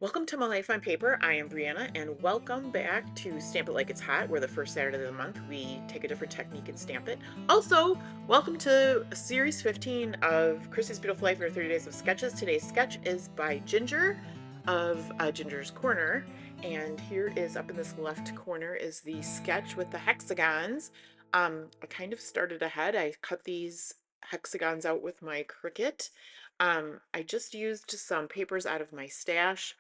Welcome to My Life on Paper. I am Brianna, and welcome back to Stamp It Like It's Hot, where the first Saturday of the month we take a different technique and stamp it. Also, welcome to Series 15 of Christy's Beautiful Life in her 30 Days of Sketches. Today's sketch is by Ginger of Ginger's Corner, and here is up in this left corner is the sketch with the hexagons. I kind of started ahead. I cut these hexagons out with my Cricut. I just used some papers out of my stash.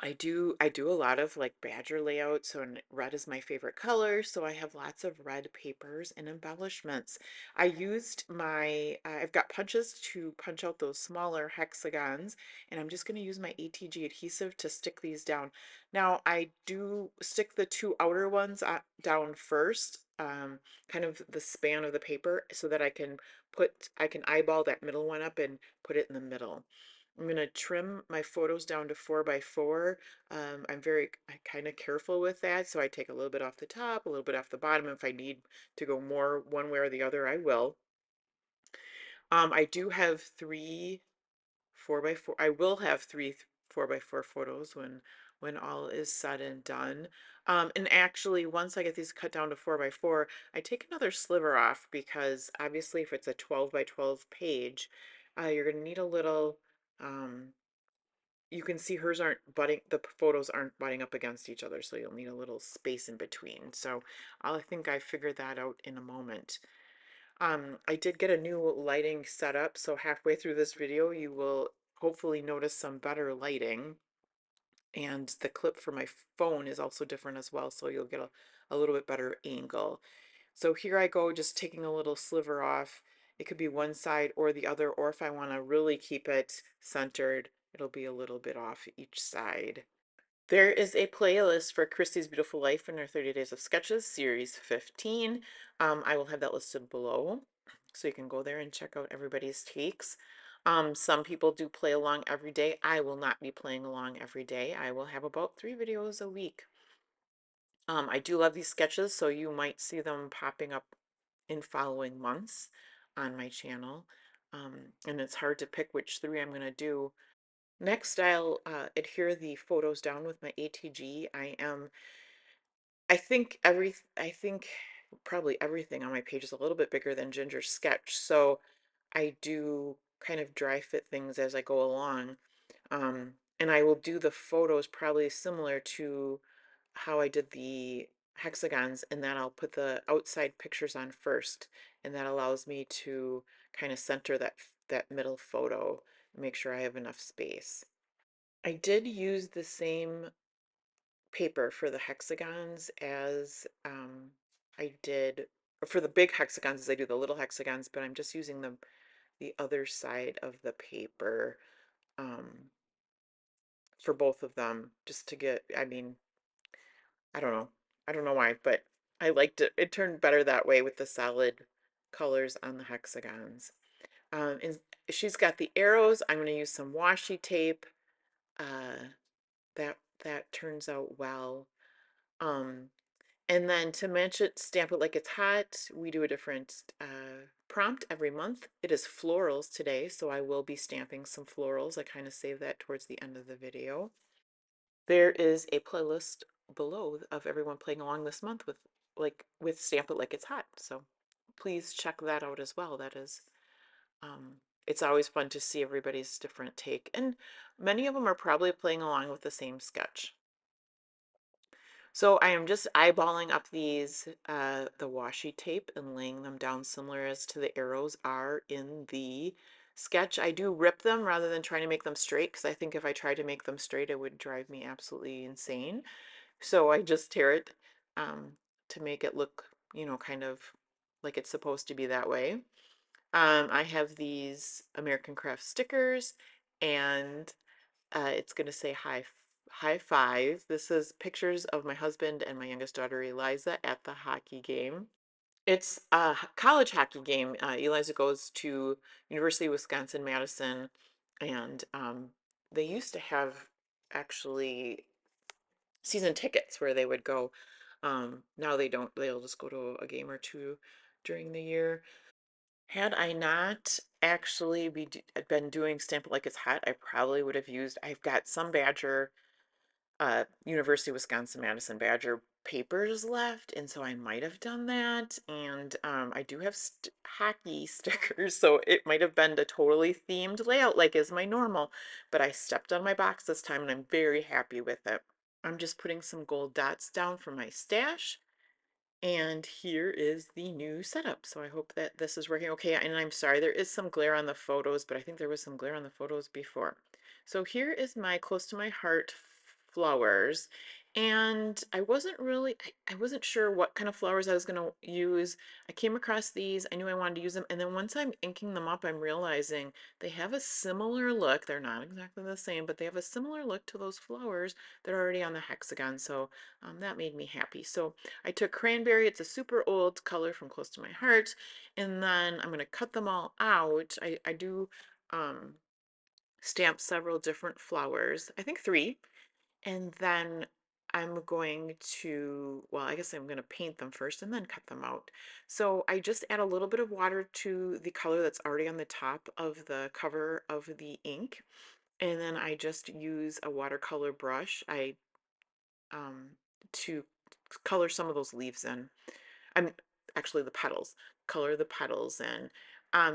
I do a lot of like badger layouts, so red is my favorite color, so I have lots of red papers and embellishments. I used I've got punches to punch out those smaller hexagons, and I'm just going to use my ATG adhesive to stick these down. Now I do stick the two outer ones down first, kind of the span of the paper, so that I can eyeball that middle one up and put it in the middle. I'm going to trim my photos down to 4 by 4. I'm kind of careful with that, so I take a little bit off the top, a little bit off the bottom. If I need to go more one way or the other, I will. I do have 3 4 by 4. I will have 3 4 by 4 photos when all is said and done. And actually, once I get these cut down to 4 by 4, I take another sliver off because obviously, if it's a 12 by 12 page, you're going to need a little. Um, you can see hers aren't butting, the photos aren't butting up against each other, so you'll need a little space in between. So I think I figured that out in a moment. I did get a new lighting setup, so halfway through this video, you will hopefully notice some better lighting. And the clip for my phone is also different as well, so you'll get a little bit better angle. So here I go, just taking a little sliver off. It could be one side or the other, or if I want to really keep it centered, it'll be a little bit off each side. There is a playlist for Christy's Beautiful Life in her 30 Days of Sketches, Series 15. I will have that listed below, so you can go there and check out everybody's takes. Some people do play along every day. I will not be playing along every day. I will have about 3 videos a week. I do love these sketches, so you might see them popping up in following months on my channel. And it's hard to pick which 3 I'm going to do. Next, I'll adhere the photos down with my ATG. I think probably everything on my page is a little bit bigger than Ginger's sketch, so I do kind of dry fit things as I go along. And I will do the photos probably similar to how I did the hexagons, and then I'll put the outside pictures on first, and that allows me to kind of center that middle photo and make sure I have enough space. I did use the same paper for the hexagons as I did for the big hexagons as I do the little hexagons, but I'm just using the other side of the paper um, for both of them just to get, I mean, I don't know. I don't know why, but I liked it. It turned better that way with the solid colors on the hexagons. And she's got the arrows. I'm going to use some washi tape. Uh, that turns out well. Um, and then to match it, stamp it like it's hot. We do a different prompt every month. It is florals today, so I will be stamping some florals. I kind of save that towards the end of the video. There is a playlist below of everyone playing along this month with Stamp It Like It's Hot. So please check that out as well. That is it's always fun to see everybody's different take, and many of them are probably playing along with the same sketch. So I am just eyeballing up the washi tape and laying them down similar as to the arrows are in the sketch. I do rip them rather than trying to make them straight, because I think if I tried to make them straight, it would drive me absolutely insane. So I just tear it to make it look, kind of like it's supposed to be that way. I have these American Craft stickers, and it's going to say high five. This is pictures of my husband and my youngest daughter Eliza at the hockey game. It's a college hockey game. Eliza goes to University of Wisconsin-Madison, and they used to have actually season tickets where they would go. Now they don't. They'll just go to a game or two during the year. Had I not actually been doing Stamp It Like It's Hot, I probably would have used, I've got some Badger, University of Wisconsin-Madison Badger papers left, and so I might have done that. And I do have hockey stickers, so it might have been a totally themed layout like is my normal, but I stepped on my box this time and I'm very happy with it. I'm just putting some gold dots down for my stash. And here is the new setup. So I hope that this is working okay. And I'm sorry, there is some glare on the photos, but I think there was some glare on the photos before. So here is my close to my heart flowers. And I wasn't sure what kind of flowers I was going to use. I came across these. I knew I wanted to use them. And then once I'm inking them up, I'm realizing they have a similar look. They're not exactly the same, but they have a similar look to those flowers that are already on the hexagon. So that made me happy. So I took cranberry, it's a super old color from Close to My Heart, and then I'm going to cut them all out. I do um, stamp several different flowers, I think three, and then I'm going to, well, I guess I'm going to paint them first and then cut them out. So I just add a little bit of water to the color that's already on the top of the cover of the ink, and then I just use a watercolor brush. I um, to color some of those leaves in. I'm actually the petals, color the petals in.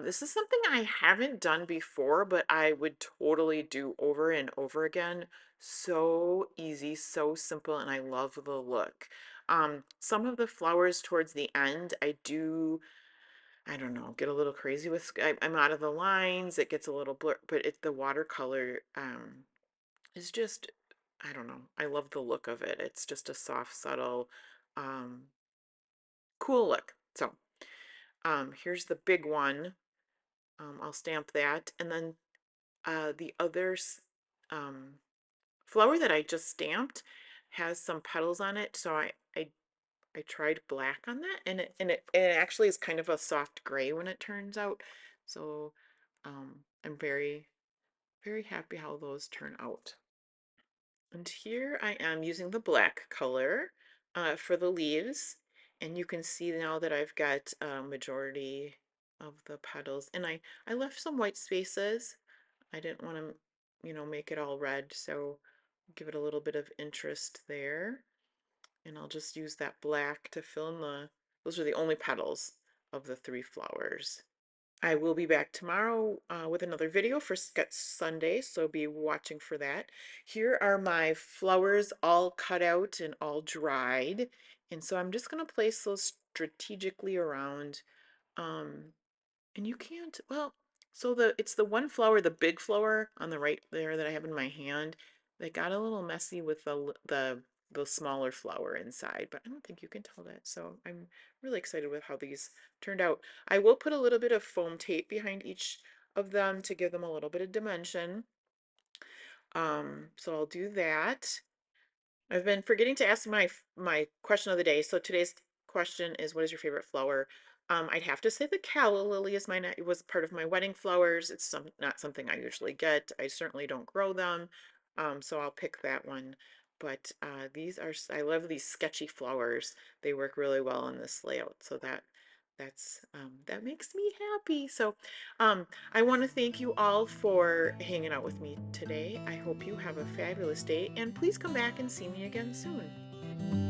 This is something I haven't done before, but I would totally do over and over again. So easy, so simple, and I love the look. Some of the flowers towards the end, I don't know, get a little crazy with. I'm out of the lines. It gets a little blur, but it's the watercolor. Is just, I don't know. I love the look of it. It's just a soft, subtle, um, cool look. So, here's the big one. I'll stamp that. And then the other flower that I just stamped has some petals on it. So I tried black on that, and it actually is kind of a soft gray when it turns out. So I'm very, very happy how those turn out. And here I am using the black color for the leaves. And you can see now that I've got a majority of the petals. And I left some white spaces. I didn't want to, make it all red. So give it a little bit of interest there. And I'll just use that black to fill in those are the only petals of the three flowers. I will be back tomorrow with another video for Sketch Sunday, so be watching for that. Here are my flowers all cut out and all dried. And so I'm just going to place those strategically around. Um, and you can't, well, so it's the one flower, the big flower on the right there that I have in my hand that got a little messy with the smaller flower inside, but I don't think you can tell that. So I'm really excited with how these turned out. I will put a little bit of foam tape behind each of them to give them a little bit of dimension. So I'll do that. I've been forgetting to ask my question of the day. So today's question is, what is your favorite flower? I'd have to say the calla lily is it was part of my wedding flowers. It's not something I usually get. I certainly don't grow them. So I'll pick that one. But I love these sketchy flowers. They work really well in this layout. So that makes me happy. So I want to thank you all for hanging out with me today. I hope you have a fabulous day, and please come back and see me again soon.